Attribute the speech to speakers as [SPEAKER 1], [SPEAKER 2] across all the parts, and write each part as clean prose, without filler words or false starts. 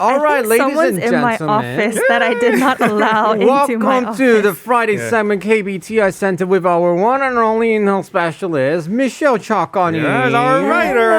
[SPEAKER 1] All right, ladies
[SPEAKER 2] someone's
[SPEAKER 1] and
[SPEAKER 2] in my
[SPEAKER 1] gentlemen.
[SPEAKER 2] office that I did not allow into my
[SPEAKER 1] Welcome
[SPEAKER 2] office.
[SPEAKER 1] to the Friday segment KBTI Center with our one and only in-house specialist, Michelle Chakani.
[SPEAKER 3] Yes, our writer.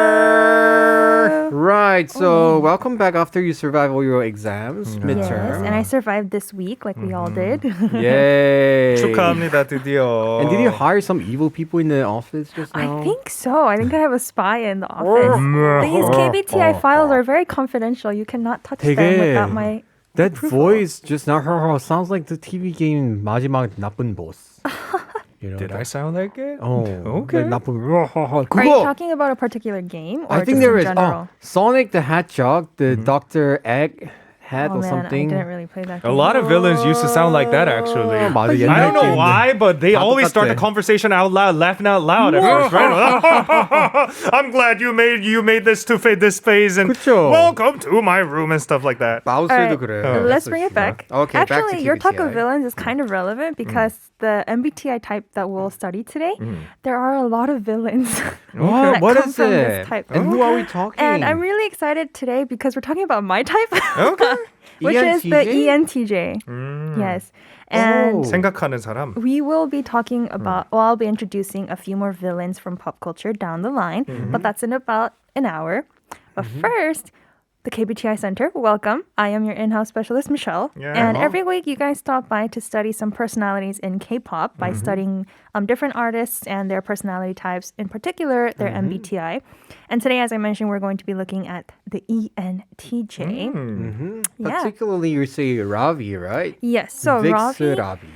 [SPEAKER 1] Right, so welcome back after you survive all your exams,
[SPEAKER 2] Yes,
[SPEAKER 1] midterm.
[SPEAKER 2] and I survived this week like we all did.
[SPEAKER 1] Yay.
[SPEAKER 3] 축하합니다, 드디어.
[SPEAKER 1] And did you hire some evil people in the office just now?
[SPEAKER 2] I think so. I think I have a spy in the office. These KBTI files are very confidential. You cannot touch them without my
[SPEAKER 1] That
[SPEAKER 2] approval.
[SPEAKER 1] voice just now sounds like the TV game 마지막 나쁜 boss. You know,
[SPEAKER 3] Did I sound like it?
[SPEAKER 1] Oh,
[SPEAKER 3] Okay.
[SPEAKER 1] like 나쁜.
[SPEAKER 2] Are you talking about a particular game or
[SPEAKER 1] I think
[SPEAKER 2] just
[SPEAKER 1] there
[SPEAKER 2] in
[SPEAKER 1] is
[SPEAKER 2] general?
[SPEAKER 1] Sonic the Hedgehog, the Dr. Egg head
[SPEAKER 2] Oh
[SPEAKER 1] or
[SPEAKER 2] man,
[SPEAKER 1] something.
[SPEAKER 2] I didn't really play that
[SPEAKER 3] A
[SPEAKER 2] game.
[SPEAKER 3] lot of villains used to sound like that, actually.
[SPEAKER 1] 맞아,
[SPEAKER 3] I
[SPEAKER 1] 옛날
[SPEAKER 3] don't know
[SPEAKER 1] 게임들.
[SPEAKER 3] why, but they
[SPEAKER 1] 다
[SPEAKER 3] always start the
[SPEAKER 1] 똑같대.
[SPEAKER 3] conversation out loud, laughing out loud at first, right? I'm glad you made this to fit this phase, and
[SPEAKER 1] 그쵸.
[SPEAKER 3] welcome to my room and stuff like that.
[SPEAKER 1] 마우스도
[SPEAKER 2] Alright,
[SPEAKER 1] 그래.
[SPEAKER 2] let's bring it back.
[SPEAKER 1] Okay, back to
[SPEAKER 2] Actually, your talk of
[SPEAKER 1] KBTI.
[SPEAKER 2] villains is kind of relevant because the MBTI type that we'll study today, there are a lot of villains that
[SPEAKER 1] What
[SPEAKER 2] come
[SPEAKER 1] is
[SPEAKER 2] from
[SPEAKER 1] it?
[SPEAKER 2] this type.
[SPEAKER 1] And who are we talking?
[SPEAKER 2] And I'm really excited today because we're talking about my type,
[SPEAKER 3] Okay.
[SPEAKER 2] which is the
[SPEAKER 1] ENTJ?
[SPEAKER 2] ENTJ. Yes. And
[SPEAKER 3] 생각하는 사람.
[SPEAKER 2] we will be talking about, well, I'll be introducing a few more villains from pop culture down the line, but that's in about an hour. But first, the KBTI Center, welcome. I am your in-house specialist, Michelle.
[SPEAKER 3] Yeah.
[SPEAKER 2] And every week you guys stop by to study some personalities in K-pop by studying different artists and their personality types, in particular their MBTI. And today, as I mentioned, we're going to be looking at the ENTJ. Yeah.
[SPEAKER 1] Particularly, you say Ravi, right?
[SPEAKER 2] Yes, so
[SPEAKER 1] VIXX
[SPEAKER 2] Ravi.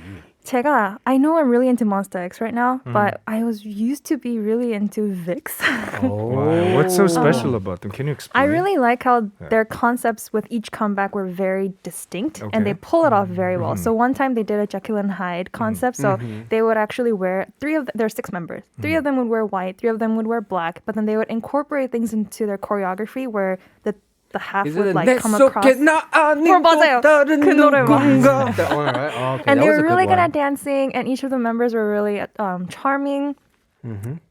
[SPEAKER 2] I know I'm really into Monster X right now, but I used to be really into VIXX.
[SPEAKER 3] Wow. What's so special about them? Can you explain?
[SPEAKER 2] I really like how their concepts with each comeback were very distinct and they pull it off very well. So one time they did a Jekyll and Hyde concept. So they would actually wear there are 6 members. 3 of them would wear white, 3 of them would wear black, but then they would incorporate things into their choreography where the half would like come across. 맞아요. 그 노래만. And they were really good at dancing, and each of the members were really charming.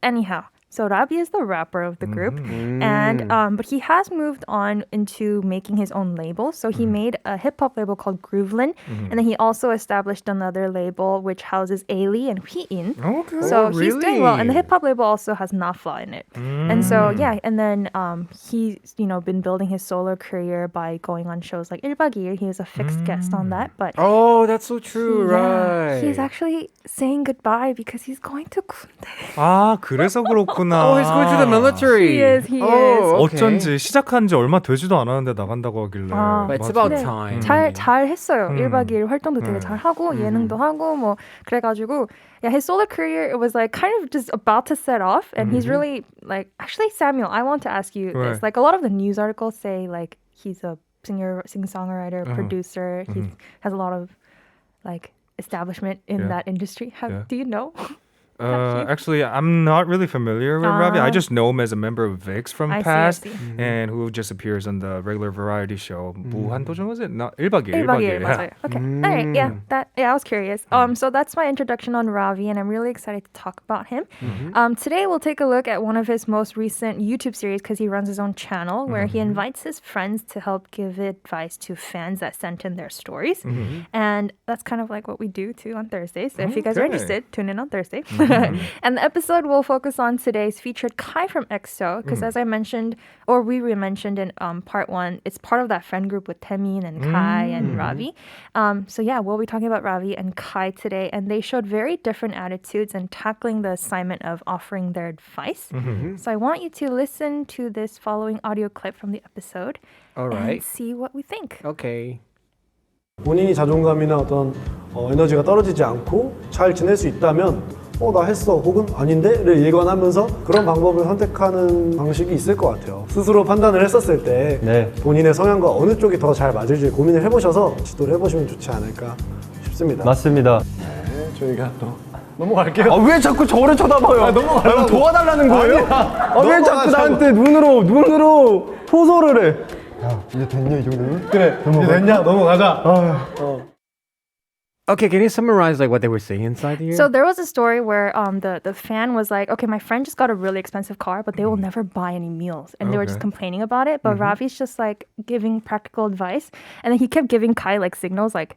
[SPEAKER 2] Anyhow, so Rabi is the rapper of the group, and but he has moved on into making his own label. So he made a hip hop label called Groovelyn, and then he also established another label which houses Ailey and Hwee-in.
[SPEAKER 3] Okay.
[SPEAKER 2] So he's doing well, and the hip hop label also has Nafla in it. And so and then he's been building his solo career by going on shows like 1박 2일. He was a fixed guest on that, but
[SPEAKER 1] Oh, that's so true, right?
[SPEAKER 2] he's actually saying goodbye because he's going to 군대.
[SPEAKER 3] 아, 그래서 그렇구나.
[SPEAKER 1] Oh, he's going to the military.
[SPEAKER 2] He is.
[SPEAKER 1] Okay.
[SPEAKER 3] 어쩐지 시작한 지 얼마 되지도 않았는데 나간다고 하길래.
[SPEAKER 1] But it's about
[SPEAKER 2] 네.
[SPEAKER 1] time.
[SPEAKER 2] 잘 했어요. 1박 2일 활동도 되게 잘 하고 예능도 하고 뭐 그래가지고 his solo career, it was like kind of just about to set off, and he's really like, actually Samuel, I want to ask you this. Like a lot of the news articles say like he's a singer-songwriter, producer. He has a lot of like establishment in that industry. Do you know?
[SPEAKER 3] Actually, I'm not really familiar with Ravi. I just know him as a member of VIXX from past,
[SPEAKER 2] I see.
[SPEAKER 3] and who just appears on the regular variety show. 무한도전 was it? No, 1박 2일.
[SPEAKER 2] 1박 2일, 맞아요. Okay. All right. Yeah, I was curious. So that's my introduction on Ravi, and I'm really excited to talk about him. Today we'll take a look at one of his most recent YouTube series because he runs his own channel where he invites his friends to help give advice to fans that sent in their stories. And that's kind of like what we do too on Thursdays. So if you guys are interested, tune in on Thursday. And the episode will focus on today's featured Kai from EXO because as I mentioned, or we mentioned in part 1, it's part of that friend group with Taemin and Kai and Ravi. So yeah, we'll be talking about Ravi and Kai today, and they showed very different attitudes in tackling the assignment of offering their advice. So I want you to listen to this following audio clip from the episode and see what we think.
[SPEAKER 1] Okay.
[SPEAKER 4] 본인이 자존감이나 어떤 에너지가 떨어지지 않고 잘 지낼 수 있다면 나 했어 혹은 아닌데를 예관하면서 그런 방법을 선택하는 방식이 있을 것 같아요. 스스로 판단을 했었을 때 본인의 성향과 어느 쪽이 더 잘 맞을지 고민을 해보셔서 지도를 해보시면 좋지 않을까 싶습니다.
[SPEAKER 5] 맞습니다.
[SPEAKER 4] 네, 저희가 또 넘어갈게요.
[SPEAKER 5] 왜 자꾸 저를 쳐다봐요?
[SPEAKER 4] 넘어가려고.
[SPEAKER 5] 도와달라는 거예요? 왜 자꾸 나한테 눈으로 포소를 해? 야, 이제 됐냐 이 정도면?
[SPEAKER 4] 그래, 이제 됐냐? 넘어가자.
[SPEAKER 1] Okay, can you summarize like what they were saying inside here?
[SPEAKER 2] So there was a story where the fan was like, okay, my friend just got a really expensive car, but they will never buy any meals. And they were just complaining about it. But Ravi's just like giving practical advice. And then he kept giving Kai like signals like,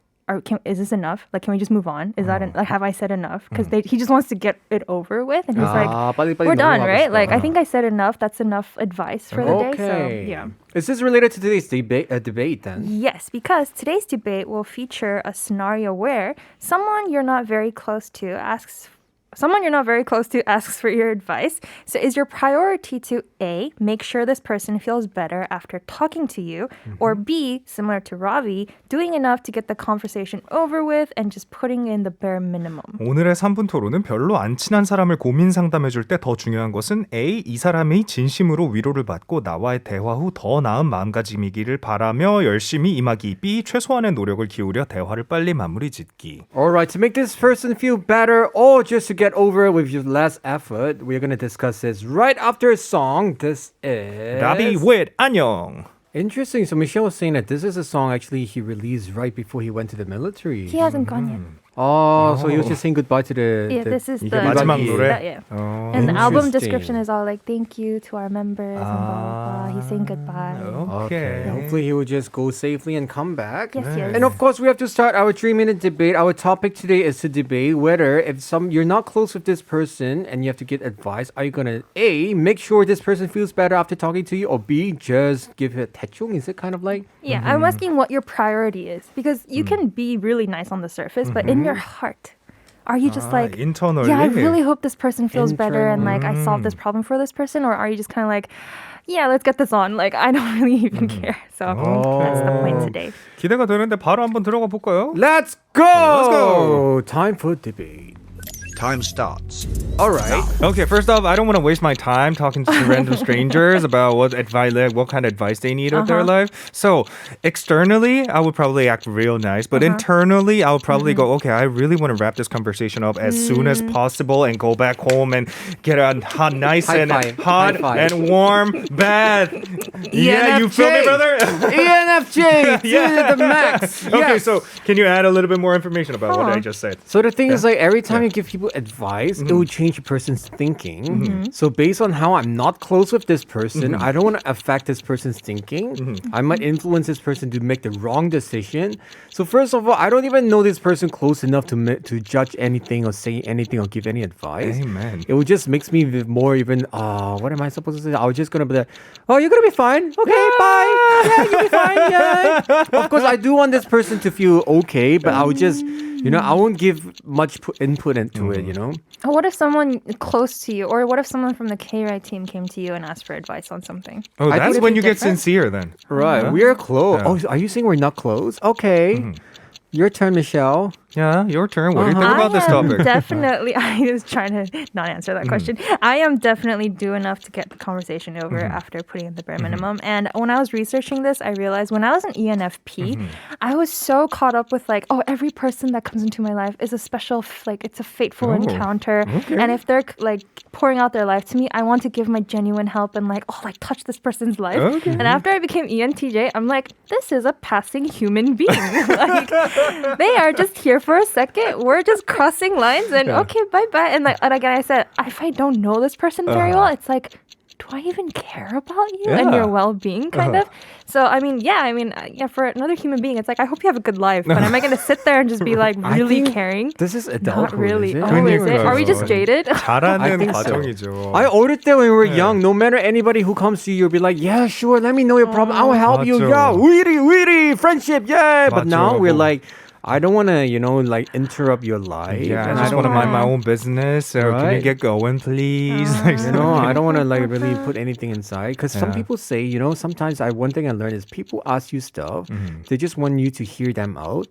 [SPEAKER 2] is this enough? Like, can we just move on? Is that like, have I said enough? Because he just wants to get it over with, and he's like, we're done, right? Like, I think I said enough. That's enough advice for the day. So yeah.
[SPEAKER 1] Is this related to today's debate then?
[SPEAKER 2] Yes, because today's debate will feature a scenario where someone you're not very close to asks for your advice. So is your priority to A, make sure this person feels better after talking to you, or B, similar to Ravi, doing enough to get the conversation over with and just putting in the bare minimum?
[SPEAKER 3] 오늘의 3분 토론은 별로 안 친한 사람을 고민 상담해줄 때 더 중요한 것은 A, 이 사람이 진심으로 위로를 받고 나와의 대화 후 더 나은 마음가짐이기를 바라며 열심히 임하기. B, 최소한의 노력을 기울여 대화를 빨리 마무리 짓기.
[SPEAKER 1] Alright, to make this person feel better or just to get over it with less effort, we're going to discuss this right after a song. This is...
[SPEAKER 3] 라비 with 안녕.
[SPEAKER 1] Interesting. So Michelle was saying that this is a song actually he released right before he went to the military.
[SPEAKER 2] He hasn't gone yet.
[SPEAKER 1] Oh, so he was just saying goodbye to the...
[SPEAKER 2] Yeah, this is the
[SPEAKER 3] 마지막 노래?
[SPEAKER 2] Yeah. And the album description is all like, thank you to our members and blah, blah, blah. He's saying goodbye.
[SPEAKER 3] Okay.
[SPEAKER 1] Hopefully he will just go safely and come back.
[SPEAKER 2] Yes, yes.
[SPEAKER 1] And of course, we have to start our 3-minute debate. Our topic today is to debate whether if you're not close with this person and you have to get advice, are you going to A, make sure this person feels better after talking to you, or B, just give it 대충? Is it kind of like?
[SPEAKER 2] Yeah, I'm asking what your priority is, because you can be really nice on the surface, but in your heart, are you just like,
[SPEAKER 3] internally?
[SPEAKER 2] yeah, I really hope this person feels better and like I solved this problem for this person, or are you just kind of like, yeah, let's get this on. Like, I don't really even care. So that's the point today.
[SPEAKER 3] 기대가 되는데 바로 한번 들어가 볼까요?
[SPEAKER 1] Let's go!
[SPEAKER 3] Let's go!
[SPEAKER 1] Time for debate.
[SPEAKER 6] Time starts.
[SPEAKER 1] All right.
[SPEAKER 3] Okay, first off, I don't want to waste my time talking to random strangers about what kind of advice they need of their life. So externally, I would probably act real nice, but internally, I would probably go, okay, I really want to wrap this conversation up as soon as possible and go back home and get a nice hot and warm bath. Yeah, you feel me, brother?
[SPEAKER 1] ENFJ to the max.
[SPEAKER 3] Okay,
[SPEAKER 1] Yes.
[SPEAKER 3] so can you add a little bit more information about what I just said?
[SPEAKER 1] So the thing is, like, every time you give people advice, it will change a person's thinking. So based on how I'm not close with this person, I don't want to affect this person's thinking. I might influence this person to make the wrong decision. So first of all, I don't even know this person close enough to judge anything or say anything or give any advice.
[SPEAKER 3] Amen.
[SPEAKER 1] It will just makes me more even, what am I supposed to say? I was just going to be like, oh, you're going to be fine. Okay, bye. Yeah, you'll be fine. Yeah. Of course, I do want this person to feel okay, but I would just... I won't give much input into it,
[SPEAKER 2] What if someone close to you, or what if someone from the Kride team came to you and asked for advice on something?
[SPEAKER 3] Oh,
[SPEAKER 1] I
[SPEAKER 3] that's
[SPEAKER 1] think
[SPEAKER 3] when
[SPEAKER 2] it'd
[SPEAKER 3] you
[SPEAKER 2] be
[SPEAKER 3] get
[SPEAKER 2] different.
[SPEAKER 3] sincere then.
[SPEAKER 1] Right, we are close. Oh, are you saying we're not close? Okay. Your turn, Michelle.
[SPEAKER 3] Yeah, your turn. What do you think about this topic?
[SPEAKER 2] Definitely, I was trying to not answer that question. I am definitely do enough to get the conversation over after putting in the bare minimum. And when I was researching this, I realized when I was an ENFP, I was so caught up with like, oh, every person that comes into my life is a special, like it's a fateful encounter.
[SPEAKER 3] Okay.
[SPEAKER 2] And if they're like pouring out their life to me, I want to give my genuine help and like, oh, like touch this person's life.
[SPEAKER 3] Okay.
[SPEAKER 2] And after I became ENTJ, I'm like, this is a passing human being. Like, they are just here for a second. We're just crossing lines and okay, bye-bye. And like, and again, I said, if I don't know this person very well, it's like, do I even care about you and your well-being, kind of? So, for another human being, it's like, I hope you have a good life. But am I going to sit there and just be like really caring?
[SPEAKER 1] This is adulthood.
[SPEAKER 2] Not really.
[SPEAKER 1] Is it?
[SPEAKER 2] Oh, is it? Are we just jaded?
[SPEAKER 3] 잘하는
[SPEAKER 1] think so.
[SPEAKER 3] 과정이죠.
[SPEAKER 1] I owed it there when we were young. No matter anybody who comes to you, you'll be like, yeah, sure, let me know your problem. I'll help you.
[SPEAKER 3] 맞죠.
[SPEAKER 1] Yeah, weedy, friendship, yeah. But
[SPEAKER 3] 맞죠.
[SPEAKER 1] now we're like, I don't want to, like interrupt your life.
[SPEAKER 3] Yeah,
[SPEAKER 1] and
[SPEAKER 3] I just want to mind my own business. So can you
[SPEAKER 1] Right.
[SPEAKER 3] get going, please?
[SPEAKER 1] I don't want to like really put anything inside because some
[SPEAKER 3] Yeah.
[SPEAKER 1] people say, sometimes one thing I learned is people ask you stuff, they just want you to hear them out.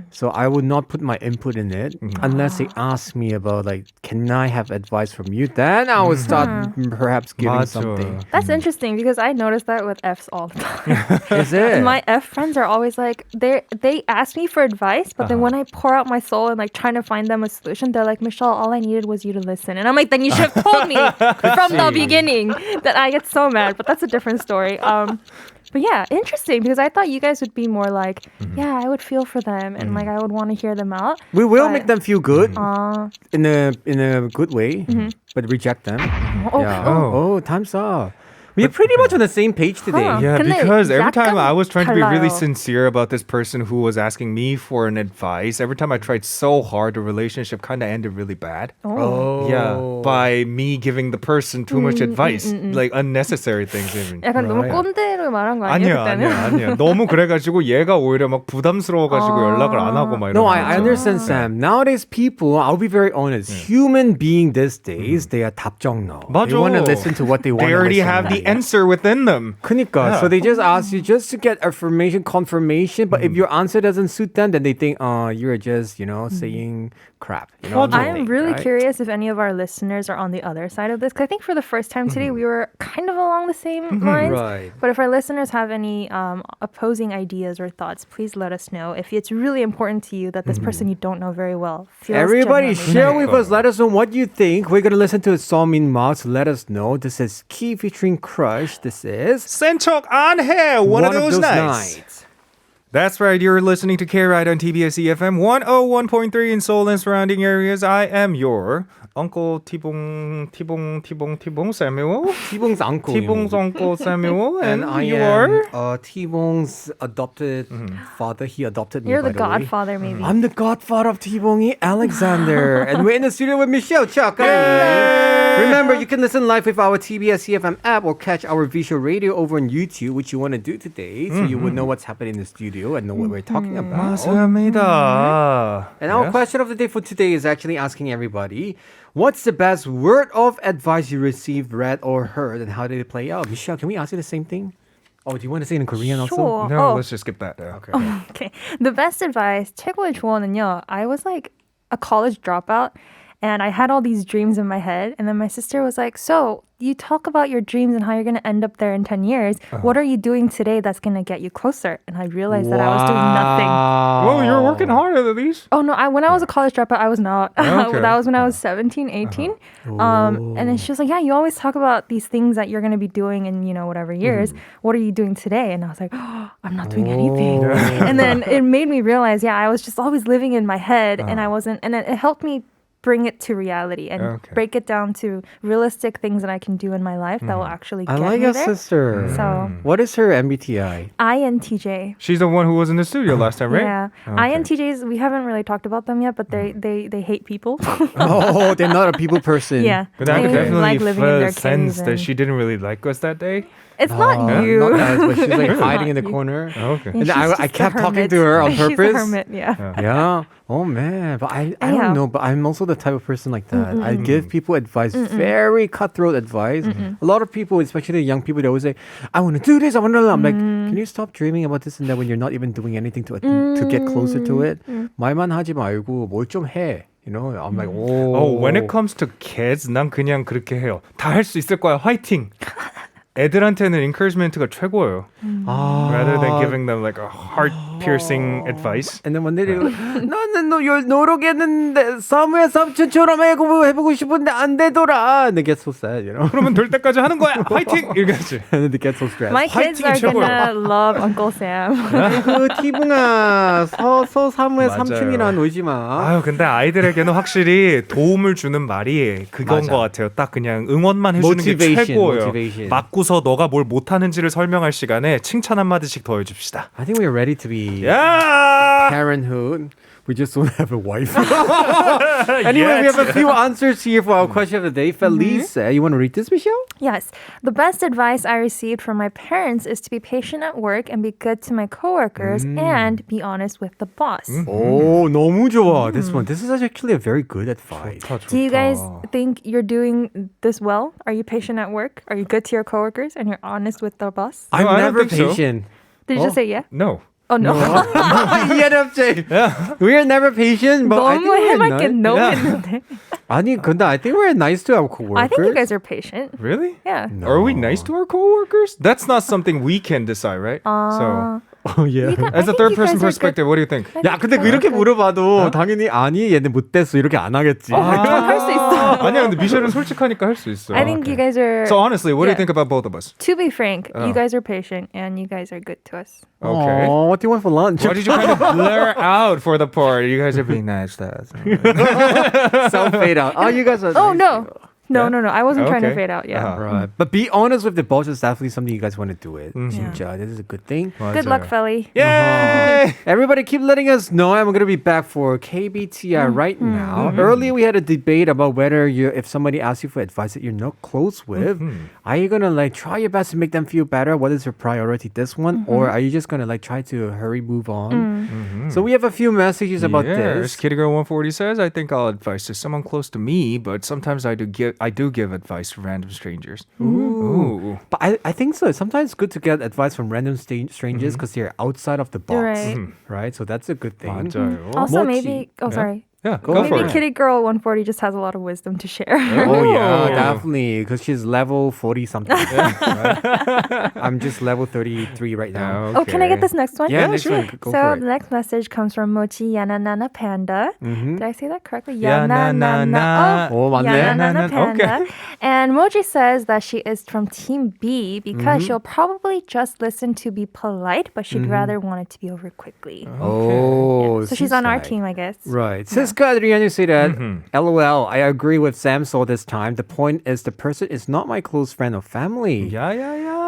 [SPEAKER 1] So I would not put my input in it unless they ask me about like, can I have advice from you? Then I would start perhaps giving
[SPEAKER 3] 맞죠.
[SPEAKER 1] something.
[SPEAKER 2] That's interesting because I notice that with Fs all the time.
[SPEAKER 1] Is it?
[SPEAKER 2] My F friends are always like, they ask me for advice, but then when I pour out my soul and like trying to find them a solution, they're like, Michelle, all I needed was you to listen. And I'm like, then you should have told me from the beginning. That I get so mad, but that's a different story. But yeah, interesting because I thought you guys would be more like, yeah, I would feel for them and like I would want to hear them out.
[SPEAKER 1] We will
[SPEAKER 2] But-
[SPEAKER 1] make them feel good in a good way, but reject them.
[SPEAKER 2] Oh,
[SPEAKER 1] Yeah.
[SPEAKER 3] oh.
[SPEAKER 1] Oh, time's up. We're pretty much on the same page today.
[SPEAKER 2] Huh.
[SPEAKER 3] Yeah,
[SPEAKER 2] 근데
[SPEAKER 3] because every time
[SPEAKER 2] 약간
[SPEAKER 3] I was trying to be really
[SPEAKER 2] 달라요.
[SPEAKER 3] sincere about this person who was asking me for an advice, every time I tried so hard, the relationship kind of ended really bad.
[SPEAKER 1] Oh.
[SPEAKER 3] Yeah, by me giving the person too much advice, like unnecessary things even.
[SPEAKER 2] 약간 너무 꼰대로 말한 거 아니에요?
[SPEAKER 3] 아니야. 너무 그래가지고 얘가 오히려 막 부담스러워가지고 연락을 안 하고 막 이런
[SPEAKER 1] No,
[SPEAKER 3] 거
[SPEAKER 1] I understand, Sam. Nowadays, people, I'll be very honest, human being these days, they are 답정너. They
[SPEAKER 3] 맞아.
[SPEAKER 1] want to listen to what they want
[SPEAKER 3] They
[SPEAKER 1] to
[SPEAKER 3] already
[SPEAKER 1] listen
[SPEAKER 3] have
[SPEAKER 1] to.
[SPEAKER 3] the answer within them.
[SPEAKER 1] 그니까. So they just ask you just to get affirmation, confirmation. But if your answer doesn't suit them, then they think, you're just, saying crap.
[SPEAKER 2] I'm really curious if any of our listeners are on the other side of this. 'Cause I think for the first time today, we were kind of along the same lines.
[SPEAKER 1] Right.
[SPEAKER 2] But if our listeners have any opposing ideas or thoughts, please let us know. If it's really important to you that this person you don't know very well feels
[SPEAKER 1] Everybody
[SPEAKER 2] genuinely
[SPEAKER 1] share
[SPEAKER 2] hurt.
[SPEAKER 1] with us. Let us know what you think. We're going to listen to Somin Mouse. Let us know. This is Key featuring Crush. This is
[SPEAKER 3] 센 척 안 해. One of those nights. That's right. You're listening to Kride on TBS EFM 101.3 in Seoul and surrounding areas. I am your Uncle T-Bong Samuel.
[SPEAKER 1] T-Bong's uncle.
[SPEAKER 3] T-Bong's Uncle Samuel.
[SPEAKER 1] And
[SPEAKER 3] And
[SPEAKER 1] I
[SPEAKER 3] you
[SPEAKER 1] am
[SPEAKER 3] are?
[SPEAKER 1] T-Bong's adopted father. He adopted me,
[SPEAKER 2] You're
[SPEAKER 1] by
[SPEAKER 2] the
[SPEAKER 1] way.
[SPEAKER 2] godfather, maybe.
[SPEAKER 1] I'm the godfather of T-Bongy, Alexander. And we're in the studio with Michelle Chakari. Remember, you can listen live with our TBS EFM app or catch our visual radio over on YouTube, which you want to do today, so you will know what's happening in the studio and know what we're talking about.
[SPEAKER 3] 맞습니다.
[SPEAKER 1] And our question of the day for today is actually asking everybody, what's the best word of advice you received, read, or heard, and how did it play out? Michelle, can we ask you the same thing? Oh, do you want to say it in Korean also?
[SPEAKER 2] Sure.
[SPEAKER 3] No,
[SPEAKER 2] Oh.
[SPEAKER 3] let's just skip that. Yeah.
[SPEAKER 1] Okay.
[SPEAKER 2] Okay. The best advice, 최고의 조언은요. I was like a college dropout and I had all these dreams in my head. And then my sister was like, so you talk about your dreams and how you're going to end up there in 10 years. What are you doing today that's going to get you closer? And I realized that I was doing nothing.
[SPEAKER 3] Well, you're working hard at least.
[SPEAKER 2] Oh, no. When I was a college dropout, I was not.
[SPEAKER 3] Okay.
[SPEAKER 2] That was when I was 17, 18. And then she was like, yeah, you always talk about these things that you're going to be doing in, whatever years. What are you doing today? And I was like, oh, I'm not doing anything. And then it made me realize, I was just always living in my head and I wasn't, and it helped me bring it to reality and break it down to realistic things that I can do in my life that will actually get
[SPEAKER 1] I like
[SPEAKER 2] me
[SPEAKER 1] your
[SPEAKER 2] there.
[SPEAKER 1] sister.
[SPEAKER 2] So
[SPEAKER 1] What is her MBTI?
[SPEAKER 2] INTJ.
[SPEAKER 3] She's the one who was in the studio last time, right?
[SPEAKER 2] Yeah.
[SPEAKER 3] Okay.
[SPEAKER 2] INTJs, we haven't really talked about them yet, but they hate people.
[SPEAKER 1] Oh, they're not a people person.
[SPEAKER 2] Yeah.
[SPEAKER 3] But I
[SPEAKER 2] They
[SPEAKER 3] could definitely
[SPEAKER 2] like living in their
[SPEAKER 3] sense
[SPEAKER 2] caves
[SPEAKER 3] that
[SPEAKER 2] and-
[SPEAKER 3] she didn't really like us that day.
[SPEAKER 2] It's not you.
[SPEAKER 1] Not us, but she's like hiding in the
[SPEAKER 2] Not you.
[SPEAKER 1] corner.
[SPEAKER 3] Okay.
[SPEAKER 1] And
[SPEAKER 2] She's
[SPEAKER 1] I
[SPEAKER 2] just a
[SPEAKER 1] kept talking
[SPEAKER 2] hermit.
[SPEAKER 1] to her on
[SPEAKER 2] She's a
[SPEAKER 1] purpose.
[SPEAKER 2] hermit, yeah.
[SPEAKER 1] Yeah. Oh man. But I
[SPEAKER 2] Anyhow.
[SPEAKER 1] don't know. But I'm also the type of person like that. I give people advice, very cutthroat advice. A lot of people, especially the young people, they always say, "I want to do this. I want to." I'm like, can you stop dreaming about this and that when you're not even doing anything to get closer to it? 말만 하지 말고 뭘 좀 해. I'm like,
[SPEAKER 3] Oh, when it comes to kids, 난 그냥 그렇게 해요. 다 할 수 있을 거야. 화이팅. 애들한테는 encouragement가 최고예요. Rather than giving them like a heart-piercing advice.
[SPEAKER 1] And then when they go, 나는 노력했는데 사무엘 삼촌처럼 해보고 싶은데 안 되더라. And they get so sad,
[SPEAKER 3] 그러면 될 때까지 하는 거야. 화이팅! 이렇게 하지.
[SPEAKER 1] And then they get so stressed.
[SPEAKER 2] My kids
[SPEAKER 3] 화이팅이
[SPEAKER 2] are
[SPEAKER 3] 최고야.
[SPEAKER 2] gonna love Uncle Sam.
[SPEAKER 1] 아이고 티붕아 서 사무엘
[SPEAKER 3] 맞아요.
[SPEAKER 1] 삼촌이랑 놀지 마.
[SPEAKER 3] 아유, 근데 아이들에게는 확실히 도움을 주는 말이 그건
[SPEAKER 1] 맞아.
[SPEAKER 3] 것 같아요. 딱 그냥 응원만 해주는
[SPEAKER 1] Motivation,
[SPEAKER 3] 게 최고예요.
[SPEAKER 1] motivation.
[SPEAKER 3] 맞고서 너가 뭘 못하는지를 설명할 시간에 칭찬 한마디씩 더 해줍시다.
[SPEAKER 1] I think we're ready to be
[SPEAKER 3] 야!
[SPEAKER 1] parenthood. We just don't have a wife. Anyway, we have a few answers here for our question of the day. Felice, you want to read this, Michelle?
[SPEAKER 2] Yes. The best advice I received from my parents is to be patient at work and be good to my coworkers and be honest with the boss.
[SPEAKER 1] Oh, 너무 좋아. This one. This is actually a very good advice.
[SPEAKER 2] Do you guys think you're doing this well? Are you patient at work? Are you good to your coworkers and you're honest with the boss?
[SPEAKER 1] I'm
[SPEAKER 3] I don't
[SPEAKER 1] never
[SPEAKER 3] think so.
[SPEAKER 1] patient.
[SPEAKER 2] Did you just say yeah?
[SPEAKER 3] No.
[SPEAKER 2] Oh no.
[SPEAKER 1] ENFJ. We are never patient, but I think
[SPEAKER 2] 너무
[SPEAKER 1] we're
[SPEAKER 2] 해맑게
[SPEAKER 1] nice.
[SPEAKER 2] no
[SPEAKER 3] Yeah.
[SPEAKER 2] 했는데.
[SPEAKER 1] 아니, 근데 I think we're nice to our coworkers.
[SPEAKER 2] I think you guys are patient.
[SPEAKER 3] Really?
[SPEAKER 2] Yeah.
[SPEAKER 3] Are we nice to our coworkers? That's not something we can decide, right? So,
[SPEAKER 1] Oh, yeah.
[SPEAKER 3] as a third person perspective, what do you think?
[SPEAKER 1] 야, 근데 이렇게 물어봐도 당연히 아니 얘는 못됐어 이렇게 안 하겠지.
[SPEAKER 2] 할 수 있어.
[SPEAKER 3] 아니야, 근데 미셸은 솔직하니까 할 수 있어.
[SPEAKER 2] I think you guys are.
[SPEAKER 3] So honestly, what do you
[SPEAKER 2] yeah.
[SPEAKER 3] think about both of us?
[SPEAKER 2] To be frank, you guys are patient and you guys are good to us.
[SPEAKER 3] Okay.
[SPEAKER 1] Aw, what do you want for lunch?
[SPEAKER 3] Why did you kind of blur out for the part? You guys are being nice to us.
[SPEAKER 1] Self-fade out. Oh, you guys are
[SPEAKER 2] Oh,
[SPEAKER 1] nice.
[SPEAKER 2] no. No. I wasn't trying to
[SPEAKER 3] Okay.
[SPEAKER 2] fade out. Yeah.
[SPEAKER 3] Uh-huh.
[SPEAKER 1] Right. But be honest with the boss. It's definitely something you guys want to do it. 진짜, this is a good thing.
[SPEAKER 2] Good luck, Felly.
[SPEAKER 3] Yay!
[SPEAKER 1] Everybody keep letting us know. I'm going to be back for KBTI right now. Earlier, we had a debate about whether if somebody asks you for advice that you're not close with, are you going to like try your best to make them feel better? What is your priority this one? Or are you just going to like try to hurry move on? So we have a few messages about this.
[SPEAKER 3] Kitty Girl 140 says, I think I'll advise to someone close to me, but sometimes I do give advice to random strangers. Ooh.
[SPEAKER 1] But I think so. Sometimes it's good to get advice from random strangers because they're outside of the box.
[SPEAKER 2] Right.
[SPEAKER 1] Right? So that's a good thing.
[SPEAKER 3] 맞아요.
[SPEAKER 2] Also,
[SPEAKER 1] Mochi.
[SPEAKER 2] maybe. Oh, sorry.
[SPEAKER 3] Yeah, go
[SPEAKER 1] Go
[SPEAKER 3] for
[SPEAKER 2] Maybe
[SPEAKER 3] it.
[SPEAKER 2] Kitty Girl 140 just has a lot of wisdom to share.
[SPEAKER 1] Oh, yeah, definitely. Because she's level 40 something. Right? I'm just level 33 right now.
[SPEAKER 2] Oh, can I get this next one?
[SPEAKER 1] Yeah, next one. Go
[SPEAKER 2] So
[SPEAKER 1] for
[SPEAKER 2] the
[SPEAKER 1] it.
[SPEAKER 2] next message comes from Mochi Yananana Panda. Did I say that correctly?
[SPEAKER 3] Yananana.
[SPEAKER 1] Oh, 맞네.
[SPEAKER 2] Yananana
[SPEAKER 3] Yananana.
[SPEAKER 2] Panda.
[SPEAKER 3] Okay.
[SPEAKER 2] And Mochi says that she is from Team B because she'll probably just listen to be polite, but she'd rather want it to be over quickly.
[SPEAKER 1] Oh,
[SPEAKER 2] So she's on our
[SPEAKER 1] side.
[SPEAKER 2] team, I guess.
[SPEAKER 1] Right. Siska Adriano say that, LOL, I agree with Samso this time. The point is the person is not my close friend or family.
[SPEAKER 3] Yeah.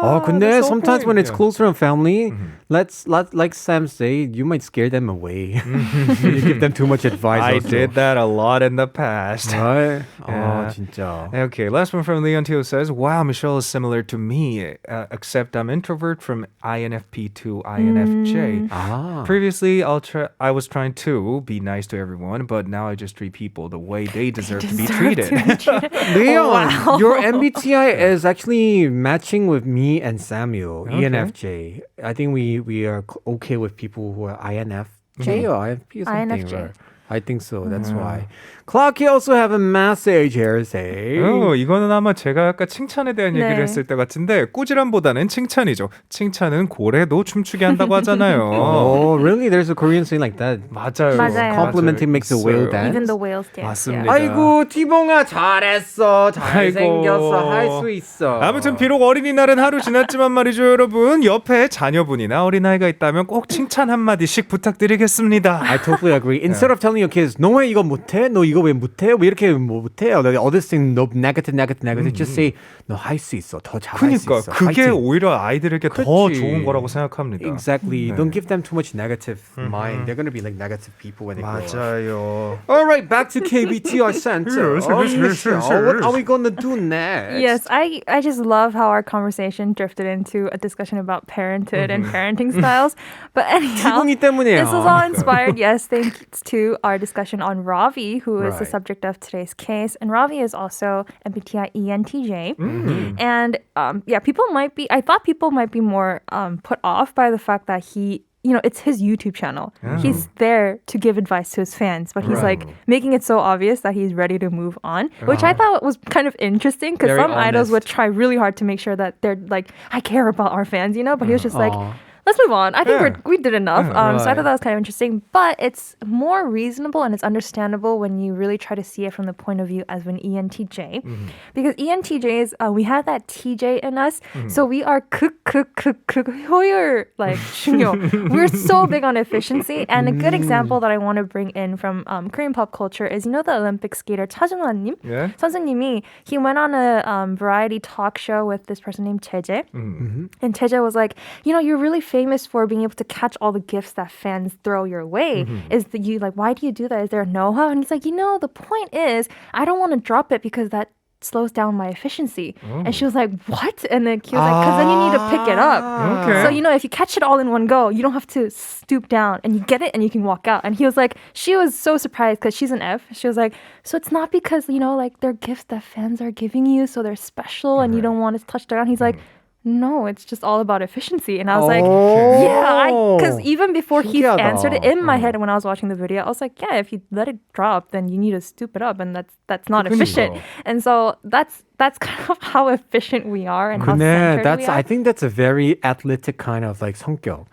[SPEAKER 1] Oh, 근데
[SPEAKER 3] That's the
[SPEAKER 1] sometimes
[SPEAKER 3] point.
[SPEAKER 1] when it's
[SPEAKER 3] Yeah.
[SPEAKER 1] close friend or family, like Sam say, you might scare them away. You give them too much advice.
[SPEAKER 3] I
[SPEAKER 1] also.
[SPEAKER 3] did that a lot in the past.
[SPEAKER 1] Right?
[SPEAKER 3] Yeah.
[SPEAKER 1] Oh, 진짜.
[SPEAKER 3] Okay, last one from Leon Teo says, wow, Michelle is similar to me, except I'm introvert from INFP to INFJ.
[SPEAKER 1] Ah.
[SPEAKER 3] Previously, I was trying to be nice to everyone, but now I just treat people the way they deserve to be treated.
[SPEAKER 1] Leon, your MBTI is actually matching with me and Samuel, ENFJ. I think we are okay with people who are INFJ or INFP or something.
[SPEAKER 2] INFJ.
[SPEAKER 1] Right? I think so. That's why. Clarky also have a message here saying.
[SPEAKER 3] 이거는 아마 제가 아까 칭찬에 대한 얘기를
[SPEAKER 2] 네.
[SPEAKER 3] 했을 때 같은데 꾸지람보다는 칭찬이죠. 칭찬은 고래도 춤추게 한다고 하잖아요.
[SPEAKER 1] Oh, really? There's a Korean saying like that.
[SPEAKER 3] 맞아요.
[SPEAKER 2] 맞아요.
[SPEAKER 1] Complimenting makes a whale
[SPEAKER 3] 있어요.
[SPEAKER 1] dance.
[SPEAKER 2] Even the whales dance.
[SPEAKER 3] 맞습니다.
[SPEAKER 2] Yeah.
[SPEAKER 1] 아이고 티봉아 잘했어. 잘생겼어. 할 수 있어.
[SPEAKER 3] 아무튼 비록 어린이날은 하루 지났지만 말이죠, 여러분. 옆에 자녀분이나 어린아이가 있다면 꼭 칭찬 한마디씩 부탁드리겠습니다.
[SPEAKER 1] I totally agree. Instead of telling your kids, 너 왜 이거 못해? 너 이거 왜 못해? 왜 이렇게 못해? All this thing, no negative. Just say, 너 할 수 있어. 더 잘할 수
[SPEAKER 3] 그러니까
[SPEAKER 1] 있어.
[SPEAKER 3] 그게
[SPEAKER 1] 파이팅.
[SPEAKER 3] 오히려 아이들에게 더
[SPEAKER 1] 그치.
[SPEAKER 3] 좋은 거라고 생각합니다.
[SPEAKER 1] Exactly. Don't give them too much negative mind. They're going to be like negative people when they grow up.
[SPEAKER 3] 맞아요.
[SPEAKER 1] All right, back to KBTI Center.
[SPEAKER 3] Yes,
[SPEAKER 1] Oh,
[SPEAKER 3] yes,
[SPEAKER 1] Michelle,
[SPEAKER 3] yes, yes.
[SPEAKER 1] what are we going to do next?
[SPEAKER 2] Yes, I just love how our conversation drifted into a discussion about parenthood and parenting styles. But anyhow,
[SPEAKER 1] 티봉이 때문이에요.
[SPEAKER 2] this was all inspired, yes, thanks to our discussion on Ravi, who is the
[SPEAKER 1] Right.
[SPEAKER 2] subject of today's case. And Ravi is also MBTI ENTJ. And I thought people might be more put off by the fact that it's his YouTube channel. He's there to give advice to his fans, but he's like making it so obvious that he's ready to move on, which I thought was kind of interesting because
[SPEAKER 1] Very
[SPEAKER 2] some idols would
[SPEAKER 1] honest.
[SPEAKER 2] try really hard to make sure that they're like, I care about our fans, but he was just like,
[SPEAKER 1] Aw.
[SPEAKER 2] let's move on. I think we did enough. So I
[SPEAKER 1] Right.
[SPEAKER 2] thought that was kind of interesting, but it's more reasonable and it's understandable when you really try to see it from the point of view as an ENTJ. Because ENTJs, we have that TJ in us. So we are 효율, like 중요. We're so big on efficiency. And a good example that I want to bring in from Korean pop culture is, the Olympic skater 차준환님?
[SPEAKER 3] Yeah.
[SPEAKER 2] 선수님이, he went on a variety talk show with this person named Cheje. And Cheje was like, you're really famous for being able to catch all the gifts that fans throw your way. Why do you do that? Is there a know-how? And he's like, the point is, I don't want to drop it because that slows down my efficiency. And she was like, what? And then he was like, because then you need to pick it up.
[SPEAKER 3] Okay.
[SPEAKER 2] So, if you catch it all in one go, you don't have to stoop down and you get it and you can walk out. And he was like, she was so surprised because she's an F. She was like, so it's not because, they're gifts that fans are giving you, so they're special and you don't want to touch down. He's like, no, it's just all about efficiency. And I was like, because even before he
[SPEAKER 1] 신기하다.
[SPEAKER 2] answered it in my head when I was watching the video, I was like, yeah, if you let it drop, then you need to stoop it up, and that's not efficient. And so that's that's kind of how efficient we are and how
[SPEAKER 1] 근데
[SPEAKER 2] centered we are.
[SPEAKER 1] I think that's a very athletic kind of like 성격.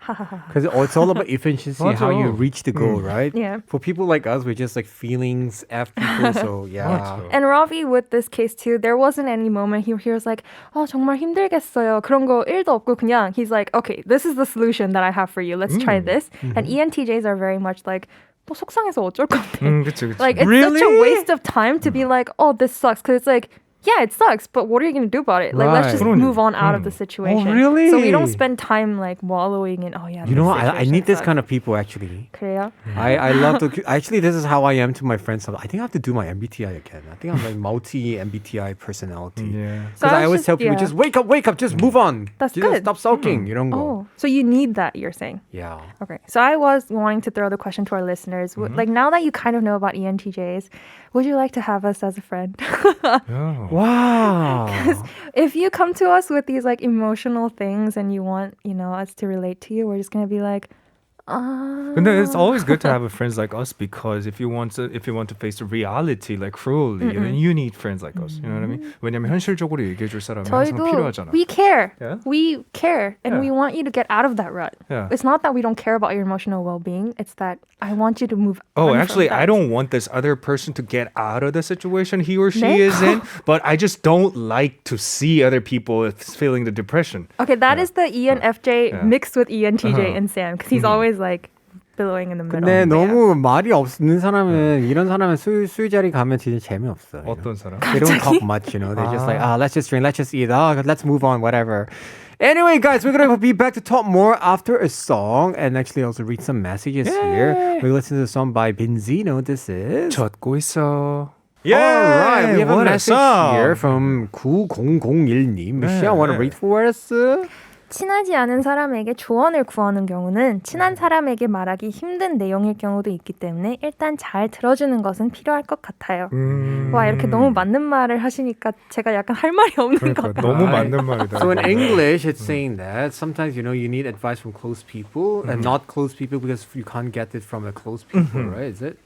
[SPEAKER 1] Because it's all about efficiency, how you reach the goal, right?
[SPEAKER 2] Yeah.
[SPEAKER 1] For people like us, we're just like feelings F people, so yeah.
[SPEAKER 2] And Ravi, with this case too, there wasn't any moment he was like, 정말 힘들겠어요. 그런 거 1도 없고 그냥 he's like, okay, this is the solution that I have for you. Let's try this. And ENTJs are very much like, 또 속상해서 어쩔 건데.
[SPEAKER 3] 그치.
[SPEAKER 2] Like, it's such a waste of time to be like, oh, this sucks. Because it's like, yeah, it sucks, but what are you going to do about it? Like, let's just
[SPEAKER 1] Right.
[SPEAKER 2] move on out of the situation.
[SPEAKER 1] Oh, really?
[SPEAKER 2] So we don't spend time like wallowing in, oh yeah,
[SPEAKER 1] You know, I need this kind of people actually.
[SPEAKER 2] 그래요?
[SPEAKER 1] I love to. Actually, this is how I am to my friends. I think I have to do my MBTI again. I think I'm like multi MBTI personality.
[SPEAKER 3] Yeah.
[SPEAKER 2] So
[SPEAKER 1] Because I always
[SPEAKER 2] just-
[SPEAKER 1] tell people,
[SPEAKER 2] yeah.
[SPEAKER 1] just wake up, just move on.
[SPEAKER 2] That's
[SPEAKER 1] just
[SPEAKER 2] good.
[SPEAKER 1] Stop sulking. 이런 거.
[SPEAKER 2] Oh, so you need that, you're saying?
[SPEAKER 1] Yeah.
[SPEAKER 2] Okay, so I was wanting to throw the question to our listeners. Like, now that you kind of know about ENTJs, would you like to have us as a friend?
[SPEAKER 3] Oh.
[SPEAKER 1] Wow.
[SPEAKER 2] If you come to us with these like emotional things and you want, us to relate to you, we're just going to be like,
[SPEAKER 3] And then it's always good to have friends like us because if you want to face the reality like cruelly, then you need friends like us. You know what I mean? 왜냐면 현실적으로 얘기해 줄 사람이 항상
[SPEAKER 2] 저희도
[SPEAKER 3] 필요하잖아.
[SPEAKER 2] we care.
[SPEAKER 3] Yeah?
[SPEAKER 2] We care. And
[SPEAKER 3] Yeah.
[SPEAKER 2] we want you to get out of that rut.
[SPEAKER 3] Yeah.
[SPEAKER 2] It's not that we don't care about your emotional well-being. It's that I want you to move on
[SPEAKER 3] Oh,
[SPEAKER 2] from
[SPEAKER 3] actually,
[SPEAKER 2] that.
[SPEAKER 3] I don't want this other person to get out of the situation he or she
[SPEAKER 2] 네?
[SPEAKER 3] is in, but I just don't like to see other people feeling the depression.
[SPEAKER 2] Okay, that is the ENFJ
[SPEAKER 3] Yeah.
[SPEAKER 2] mixed with ENTJ
[SPEAKER 3] Uh-huh.
[SPEAKER 2] and Sam. Because he's always like billowing in the middle.
[SPEAKER 1] 근데
[SPEAKER 2] Yeah.
[SPEAKER 1] 너무 말이 없는 사람은 이런 사람은 술자리 가면 진짜 재미없어요.
[SPEAKER 3] 어떤 사람?
[SPEAKER 1] They don't talk much, They're just like, let's just drink, let's just eat, let's move on, whatever. Anyway, guys, we're going to be back to talk more after a song and actually also read some messages here. We listen to the song by Benzino. This is...
[SPEAKER 3] 젖고 있어.
[SPEAKER 1] All right, we have a
[SPEAKER 3] what
[SPEAKER 1] message
[SPEAKER 3] song.
[SPEAKER 1] here from 9001님. Michelle, want to read for us?
[SPEAKER 2] 친하지 않은 사람에게 조언을 구하는 경우는 친한 사람에게 말하기 힘든 내용일 경우도 있기 때문에 일단 잘 들어주는 것은 필요할 것 같아요. 와, 이렇게 너무 맞는 말을 하시니까 제가 약간 할 말이 없는 것 같아요.
[SPEAKER 3] 너무 맞는 말이다.
[SPEAKER 1] So in English, it's saying that sometimes, you need advice from close people and not close people because you can't get it from a close people, right? Is it?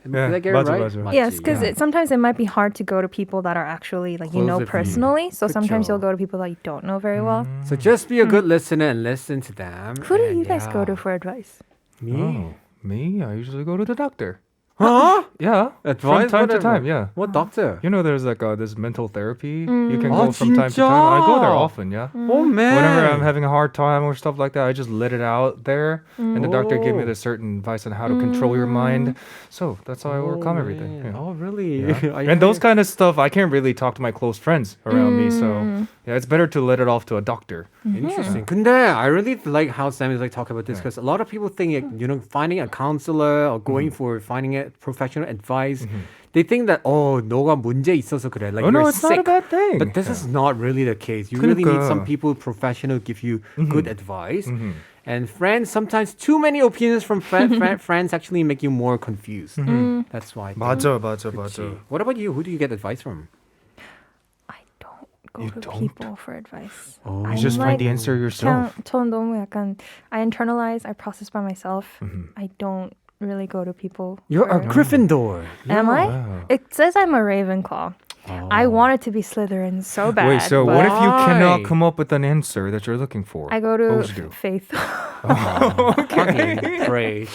[SPEAKER 3] Yeah,
[SPEAKER 1] Did I get it
[SPEAKER 3] 맞아,
[SPEAKER 1] right?
[SPEAKER 3] 맞아.
[SPEAKER 2] Yes, because
[SPEAKER 1] yeah.
[SPEAKER 2] sometimes it might be hard to go to people that are actually like you know
[SPEAKER 1] Closer to you.
[SPEAKER 2] personally. So sometimes
[SPEAKER 1] 그쵸.
[SPEAKER 2] you'll go to people that you don't know very well.
[SPEAKER 1] So just be a good listener and listen to them.
[SPEAKER 2] Who do
[SPEAKER 1] and
[SPEAKER 2] you guys go
[SPEAKER 1] yeah.
[SPEAKER 2] to for advice?
[SPEAKER 1] Me?
[SPEAKER 3] Oh, me? I usually go to the doctor.
[SPEAKER 1] Huh?
[SPEAKER 3] Yeah.
[SPEAKER 1] Advice?
[SPEAKER 3] From time to
[SPEAKER 1] Whatever.
[SPEAKER 3] time, yeah.
[SPEAKER 1] What doctor?
[SPEAKER 3] You know, there's like this mental therapy. You can
[SPEAKER 1] Oh,
[SPEAKER 3] go from time to time. I go there often, yeah.
[SPEAKER 1] Oh man.
[SPEAKER 3] Whenever I'm having a hard time or stuff like that, I just let it out there. And the doctor gave me this certain advice on how to control your mind. So that's how I overcome everything.
[SPEAKER 1] Man.
[SPEAKER 3] Yeah.
[SPEAKER 1] Oh really?
[SPEAKER 3] Yeah. And those kind of stuff, I can't really talk to my close friends around me. So yeah, it's better to let it off to a doctor.
[SPEAKER 1] Interesting. 근데 I really like how Sam is like talking about this because a lot of people think finding a counselor or going for finding a professional advice. They think that 너가 문제 있어서 그래. Like
[SPEAKER 3] Oh
[SPEAKER 1] you're
[SPEAKER 3] no, it's
[SPEAKER 1] sick.
[SPEAKER 3] not a bad thing.
[SPEAKER 1] But this is not really the case. You really need
[SPEAKER 3] 그러니까.
[SPEAKER 1] some people professional give you good advice. And friends, sometimes too many opinions from friends actually make you more confused. That's why. I think.
[SPEAKER 3] 맞아.
[SPEAKER 1] What about you? Who do you get advice from?
[SPEAKER 2] I don't go
[SPEAKER 3] You
[SPEAKER 2] to
[SPEAKER 3] don't?
[SPEAKER 2] people for advice.
[SPEAKER 1] Oh.
[SPEAKER 3] You just find the answer yourself.
[SPEAKER 2] 그냥 전 너무 약간 I internalize, I process by myself. I don't really go to people.
[SPEAKER 1] You're a
[SPEAKER 2] for-
[SPEAKER 1] Gryffindor.
[SPEAKER 2] Am I?
[SPEAKER 3] Wow.
[SPEAKER 2] It says I'm a Ravenclaw. I wanted to be Slytherin so bad.
[SPEAKER 3] Wait, so
[SPEAKER 2] but
[SPEAKER 3] what if you
[SPEAKER 1] Why?
[SPEAKER 3] cannot come up with an answer that you're looking for?
[SPEAKER 2] I go
[SPEAKER 3] What
[SPEAKER 2] to
[SPEAKER 3] would you do?
[SPEAKER 2] Faith.
[SPEAKER 1] Fucking pray.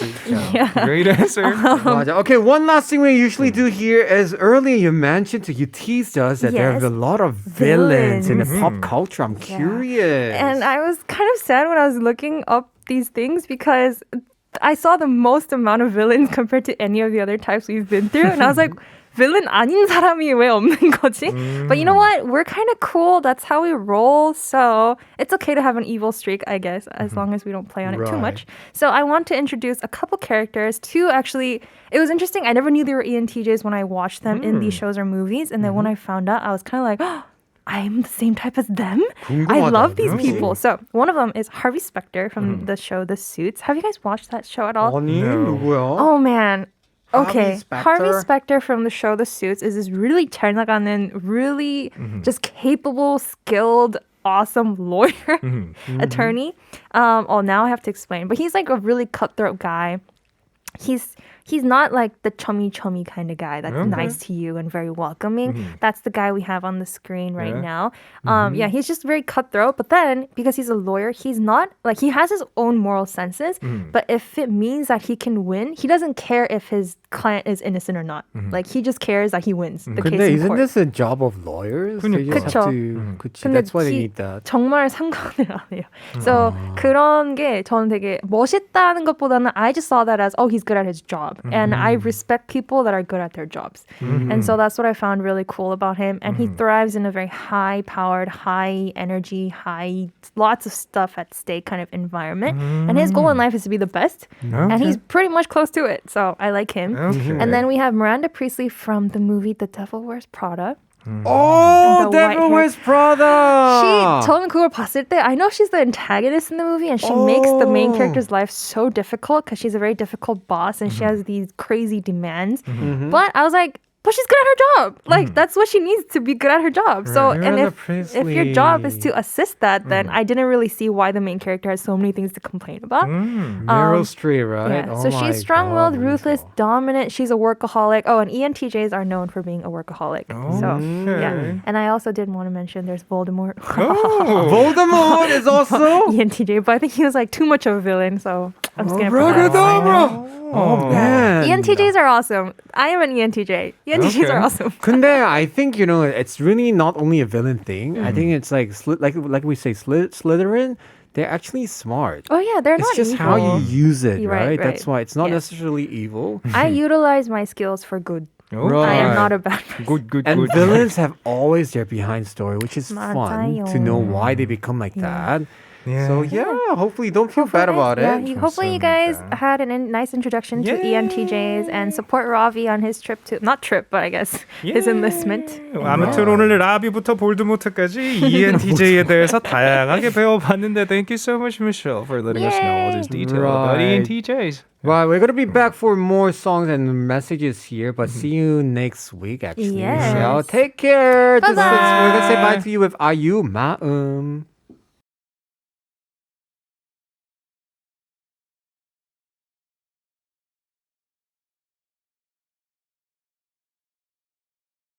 [SPEAKER 2] Yeah.
[SPEAKER 3] Great answer.
[SPEAKER 1] 맞아. Okay, one last thing we usually do here is earlier you mentioned, you teased us that there are
[SPEAKER 2] Yes.
[SPEAKER 1] a lot of villains in the
[SPEAKER 2] Villains.
[SPEAKER 1] pop culture. I'm curious.
[SPEAKER 2] And I was kind of sad when I was looking up these things because I saw the most amount of villains compared to any of the other types we've been through. And I was like, villain 아닌 사람이 왜 없는 거지? But you know what? We're kind of cool. That's how we roll. So it's okay to have an evil streak, I guess, as long as we don't play on it too
[SPEAKER 1] Right.
[SPEAKER 2] much. So I want to introduce a couple characters to actually, it was interesting. I never knew they were ENTJs when I watched them in these shows or movies. And then when I found out, I was kind of like, oh, I'm the same type as them. I
[SPEAKER 1] 궁금하다.
[SPEAKER 2] love these
[SPEAKER 1] 그러지.
[SPEAKER 2] people. So one of them is Harvey Specter from the show The Suits. Have you guys watched that show at all?
[SPEAKER 1] 아니,
[SPEAKER 3] No.
[SPEAKER 1] 누구야?
[SPEAKER 2] Oh man. Okay.
[SPEAKER 1] Harvey
[SPEAKER 2] Harvey Specter from the show The Suits is this really 잘 나가는, really just capable, skilled, awesome lawyer, attorney. Now I have to explain. But he's like a really cutthroat guy. he's not like the chummy kind of guy that's nice to you and very welcoming. That's the guy we have on the screen right now. Yeah, he's just very cutthroat. But then because he's a lawyer, he's not like he has his own moral senses. But if it means that he can win, he doesn't care if his client is innocent or not. Like he just cares that he wins the case
[SPEAKER 1] 근데
[SPEAKER 2] in
[SPEAKER 1] isn't
[SPEAKER 2] court.
[SPEAKER 1] this a job of lawyers? They just have to, 그치,
[SPEAKER 2] 근데
[SPEAKER 1] that's why they
[SPEAKER 2] he
[SPEAKER 1] need that.
[SPEAKER 2] 정말 상관을 안 해요. So 그런 게 저는 되게 멋있다는 것보다는 I just saw that as he's good at his job. And I respect people that are good at their jobs. And so that's what I found really cool about him. And he thrives in a very high-powered, high-energy, lots of stuff at stake kind of environment. And his goal in life is to be the best. And he's pretty much close to it. So I like him. And then we have Miranda Priestley from the movie The Devil Wears Prada.
[SPEAKER 1] Oh,
[SPEAKER 2] the
[SPEAKER 1] Devil
[SPEAKER 2] white
[SPEAKER 1] Wears Prada!
[SPEAKER 2] 저는 그걸 봤을 때 I know she's the antagonist in the movie and she makes the main character's life so difficult because she's a very difficult boss and she has these crazy demands. But I was like, but she's good at her job. Like, that's what she needs to be good at her job. So, and if your job is to assist that, then I didn't really see why the main character has so many things to complain about.
[SPEAKER 1] Meryl Streep, right?
[SPEAKER 2] Yeah.
[SPEAKER 1] Oh
[SPEAKER 2] So
[SPEAKER 1] my
[SPEAKER 2] she's strong-willed,
[SPEAKER 1] God,
[SPEAKER 2] ruthless,
[SPEAKER 1] wonderful.
[SPEAKER 2] dominant. She's a workaholic. Oh, and ENTJs are known for being a workaholic. So, yeah. And I also did want to mention there's Voldemort.
[SPEAKER 1] Voldemort is also...
[SPEAKER 2] ENTJ, but I think he was like too much of a villain, so I'm just gonna put that.
[SPEAKER 1] Oh, man.
[SPEAKER 2] ENTJs are awesome. I am an ENTJ. ENTJs are awesome.
[SPEAKER 1] 근데 I think, it's really not only a villain thing. I think it's like we say Slytherin, they're actually smart.
[SPEAKER 2] Oh yeah, they're
[SPEAKER 1] It's
[SPEAKER 2] not
[SPEAKER 1] just
[SPEAKER 2] evil.
[SPEAKER 1] how you use it,
[SPEAKER 2] You're
[SPEAKER 1] right?
[SPEAKER 2] right.
[SPEAKER 1] That's why it's not
[SPEAKER 2] Yeah.
[SPEAKER 1] necessarily evil.
[SPEAKER 2] I utilize my skills for good.
[SPEAKER 1] Right.
[SPEAKER 2] I am not a bad person.
[SPEAKER 3] Good.
[SPEAKER 1] And villains have always their behind story, which is fun
[SPEAKER 2] 맞아요.
[SPEAKER 1] to know why they become like that.
[SPEAKER 3] Yeah.
[SPEAKER 1] So hopefully don't feel bad about
[SPEAKER 2] Yeah,
[SPEAKER 1] it.
[SPEAKER 2] hopefully you guys had a nice introduction to ENTJs and support Ravi on his trip to, not trip, but I guess his enlistment.
[SPEAKER 3] 아무튼 오늘 라비부터 볼드모트까지 ENTJ에 대해서 다양하게 배워봤는데 thank you so much, Michelle, for letting us know all this detail about
[SPEAKER 1] Right.
[SPEAKER 3] ENTJs.
[SPEAKER 1] Right, we're gonna be back for more songs and messages here, but see you next week. Actually,
[SPEAKER 2] Yes.
[SPEAKER 1] Michelle, take care.
[SPEAKER 2] Bye-bye.
[SPEAKER 1] We're gonna say bye to you with Ayu Maum.